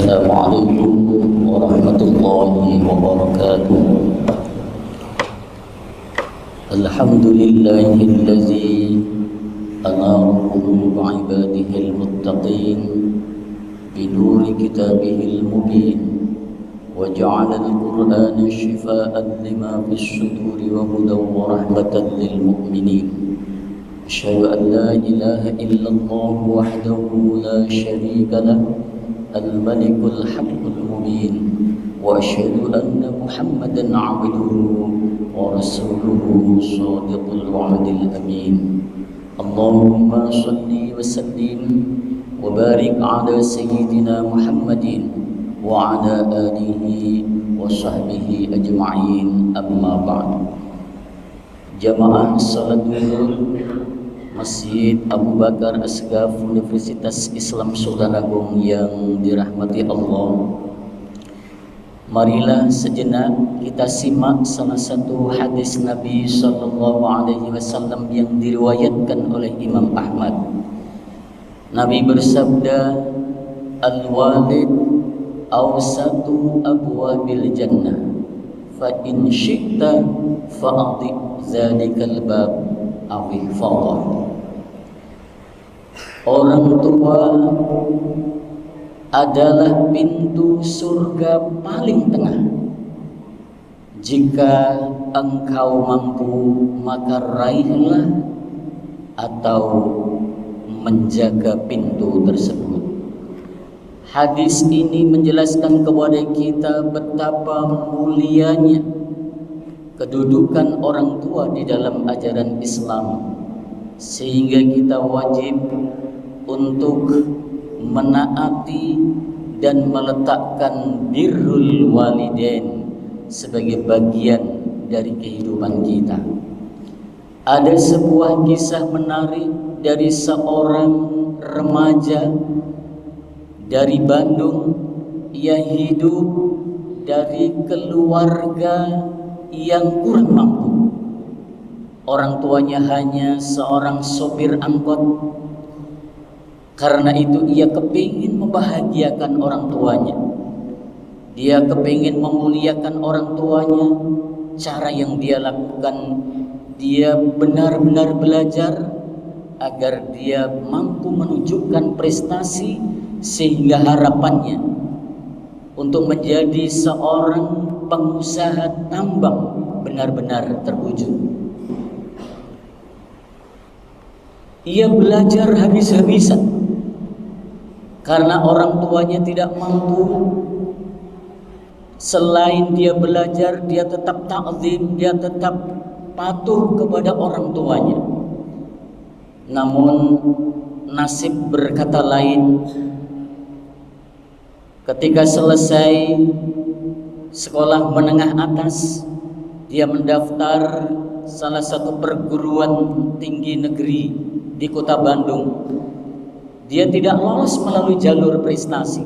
Assalamualaikum warahmatullahi wabarakatuh. Alhamdulillahillazi anara qulub ibadihil muttaqin binuri kitabihil mubin wa ja'ala al-Qur'ana shifaa'an lima fis suduri wa hudan wa rahmatan lil mu'minin. Asyhadu an la ilaha illallah wahdahu la syarika lahu الملك الحق المبين وأشهد أن محمدا عبده ورسوله صادق الوعد الأمين اللهم صل وسلم وبارك على سيدنا محمد وعلى آله وصحبه أجمعين أما بعد. Jamaah salat zuhur Masjid Abu Bakar Asghaf Universitas Islam Sultan Agung yang dirahmati Allah, marilah sejenak kita simak salah satu hadis Nabi SAW yang diriwayatkan oleh Imam Ahmad. Nabi bersabda, al-walid awsatu abwabil jannah fa in syi'ta fa'ati zalikal bab awih fadhah. Orang tua adalah pintu surga paling tengah. Jika engkau mampu, maka raihlah atau menjaga pintu tersebut. Hadis ini menjelaskan kepada kita betapa mulianya kedudukan orang tua di dalam ajaran Islam, sehingga kita wajib untuk menaati dan meletakkan birrul walidain sebagai bagian dari kehidupan kita. Ada sebuah kisah menarik dari seorang remaja dari Bandung. Ia hidup dari keluarga yang kurang mampu. Orang tuanya hanya seorang sopir angkot. Karena itu ia kepingin membahagiakan orang tuanya. Dia kepingin memuliakan orang tuanya. Cara yang dia lakukan, dia benar-benar belajar agar dia mampu menunjukkan prestasi, sehingga harapannya untuk menjadi seorang pengusaha tambang benar-benar terwujud. Ia belajar habis-habisan karena orang tuanya tidak mampu. Selain dia belajar, dia tetap ta'zim, dia tetap patuh kepada orang tuanya. Namun nasib berkata lain. Ketika selesai sekolah menengah atas, dia mendaftar salah satu perguruan tinggi negeri di kota Bandung. Dia tidak lolos melalui jalur prestasi,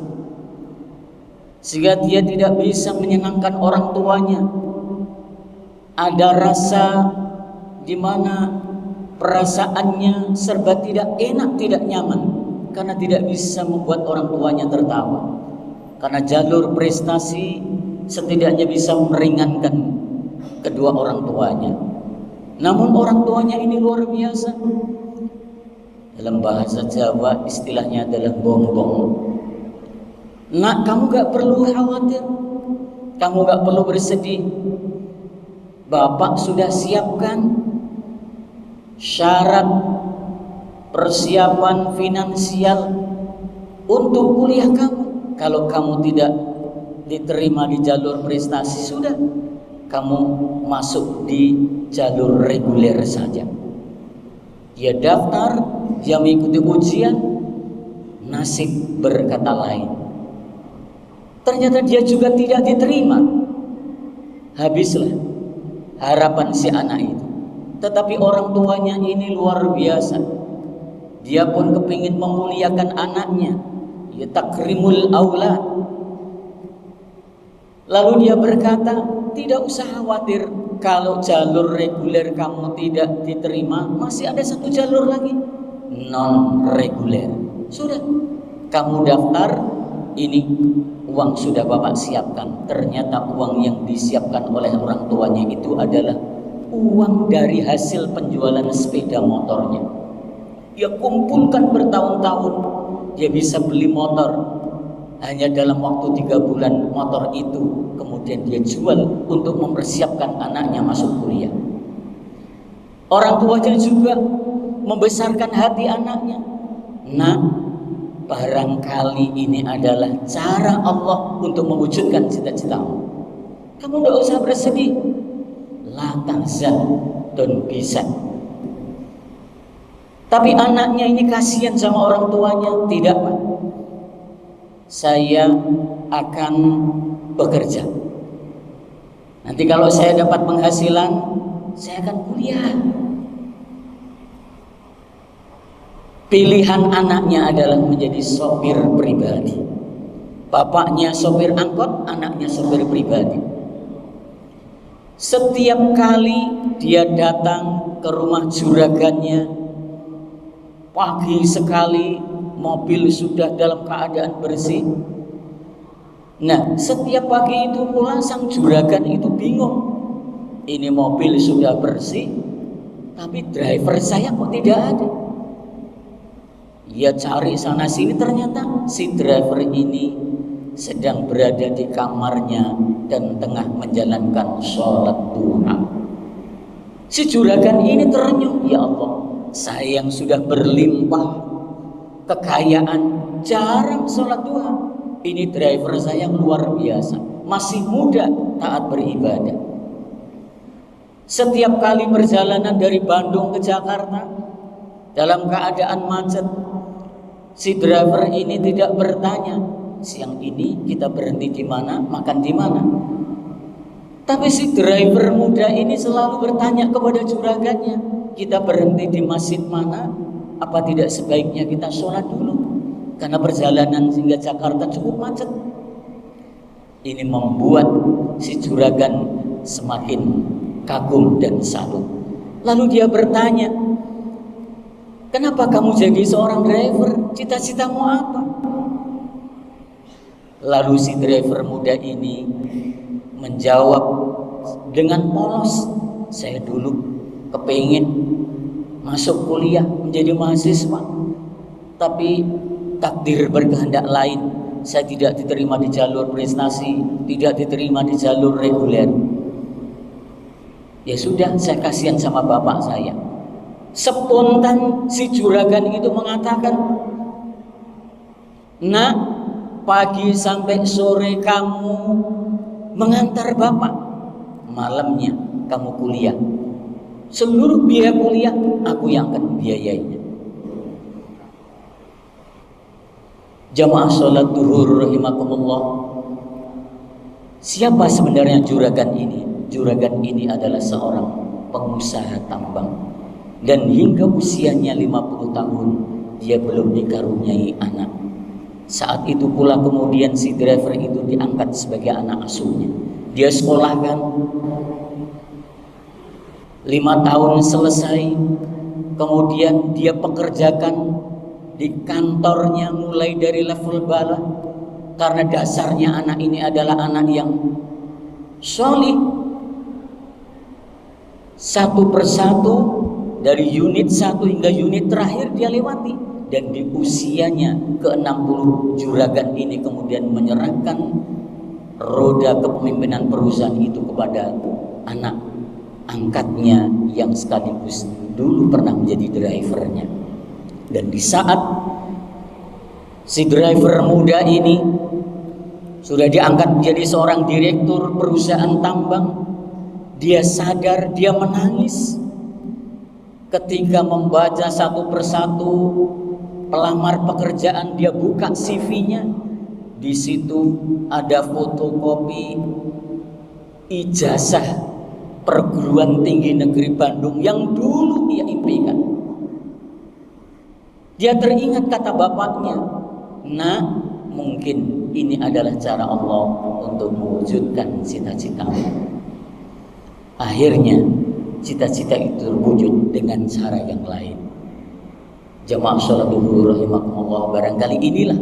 sehingga dia tidak bisa menyenangkan orang tuanya. Ada rasa di mana perasaannya serba tidak enak, tidak nyaman, karena tidak bisa membuat orang tuanya tertawa. Karena jalur prestasi setidaknya bisa meringankan kedua orang tuanya. Namun orang tuanya ini luar biasa. Dalam bahasa Jawa istilahnya adalah bongbong. Nak, kamu gak perlu khawatir, kamu gak perlu bersedih. Bapak sudah siapkan syarat persiapan finansial untuk kuliah kamu. Kalau kamu tidak diterima di jalur prestasi, sudah kamu masuk di jalur reguler saja. Dia daftar, dia mengikuti ujian, nasib berkata lain. Ternyata dia juga tidak diterima. Habislah harapan si anak itu. Tetapi orang tuanya ini luar biasa. Dia pun kepingin memuliakan anaknya. Ya takrimul aula. Lalu dia berkata, tidak usah khawatir, kalau jalur reguler kamu tidak diterima, masih ada satu jalur lagi, non reguler. Sudah, kamu daftar, ini uang sudah Bapak siapkan. Ternyata uang yang disiapkan oleh orang tuanya itu adalah uang dari hasil penjualan sepeda motornya. Dia kumpulkan bertahun-tahun, dia bisa beli motor. Hanya dalam waktu 3 bulan motor itu kemudian dia jual untuk mempersiapkan anaknya masuk kuliah. Orang tuanya juga membesarkan hati anaknya. Nah, barangkali ini adalah cara Allah untuk mewujudkan cita-citamu. Kamu tidak usah bersedih. La tahzan, don't be sad. Tapi anaknya ini kasihan sama orang tuanya. Tidak, Pak. Saya akan bekerja. Nanti kalau saya dapat penghasilan, saya akan kuliah. Pilihan anaknya adalah menjadi sopir pribadi. Bapaknya sopir angkot, anaknya sopir pribadi. Setiap kali dia datang ke rumah juragannya, pagi sekali mobil sudah dalam keadaan bersih. Nah, setiap pagi itu pula sang juragan itu bingung. Ini mobil sudah bersih, tapi driver saya kok tidak ada. Ia cari sana sini, ternyata si driver ini sedang berada di kamarnya dan tengah menjalankan sholat duha. Si juragan ini terenyuh, ya Allah, saya yang sudah berlimpah kekayaan jarang sholat duha. Ini driver saya luar biasa, masih muda, taat beribadah. Setiap kali perjalanan dari Bandung ke Jakarta dalam keadaan macet, si driver ini tidak bertanya, siang ini kita berhenti di mana, makan di mana. Tapi si driver muda ini selalu bertanya kepada juragannya, kita berhenti di masjid mana, apa tidak sebaiknya kita sholat dulu, karena perjalanan hingga Jakarta cukup macet. Ini membuat si juragan semakin kagum dan salut. Lalu dia bertanya, kenapa kamu jadi seorang driver? Cita-citamu apa? Lalu si driver muda ini menjawab dengan polos, saya dulu kepingin masuk kuliah menjadi mahasiswa, tapi takdir berkehendak lain. Saya tidak diterima di jalur prestasi, tidak diterima di jalur reguler. Ya sudah, saya kasihan sama bapak saya. Spontan si juragan itu mengatakan, nak, pagi sampai sore kamu mengantar bapak, malamnya kamu kuliah. Seluruh biaya kuliah aku yang akan biayainya. Jamaah sholat duhur rahimakumullah. Siapa sebenarnya juragan ini? Juragan ini adalah seorang pengusaha tambang, dan hingga usianya 50 tahun dia belum dikaruniai anak. Saat itu pula kemudian si driver itu diangkat sebagai anak asuhnya. Dia sekolahkan 5 tahun selesai, kemudian dia pekerjakan di kantornya mulai dari level bawah, karena dasarnya anak ini adalah anak yang solih. Satu persatu dari unit 1 hingga unit terakhir dia lewati, dan di usianya ke-60 juragan ini kemudian menyerahkan roda kepemimpinan perusahaan itu kepada anak angkatnya yang sekaligus dulu pernah menjadi drivernya. Dan di saat si driver muda ini sudah diangkat menjadi seorang direktur perusahaan tambang, dia sadar, dia menangis ketika membaca satu persatu pelamar pekerjaan. Dia buka CV-nya, di situ ada fotokopi ijazah perguruan tinggi negeri Bandung yang dulu ia impikan. Dia teringat kata bapaknya, nah, mungkin ini adalah cara Allah untuk mewujudkan cita-citamu. Akhirnya cita-cita itu terwujud dengan cara yang lain. Jamaah sholat duhur rahimakumullah, barangkali inilah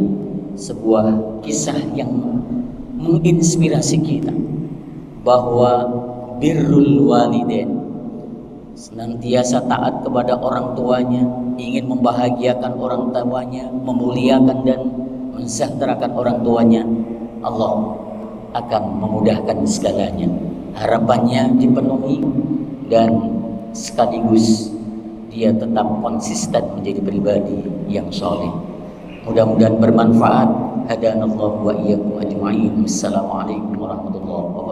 sebuah kisah yang menginspirasi kita bahwa birrul walidain, senantiasa taat kepada orang tuanya, ingin membahagiakan orang tuanya, memuliakan dan mensejahterakan orang tuanya, Allah akan memudahkan segalanya. Harapannya dipenuhi dan sekaligus dia tetap konsisten menjadi pribadi yang soleh. Mudah-mudahan bermanfaat. Hadanallahu wa iyyakum ajma'in. Assalamualaikum warahmatullahi wabarakatuh.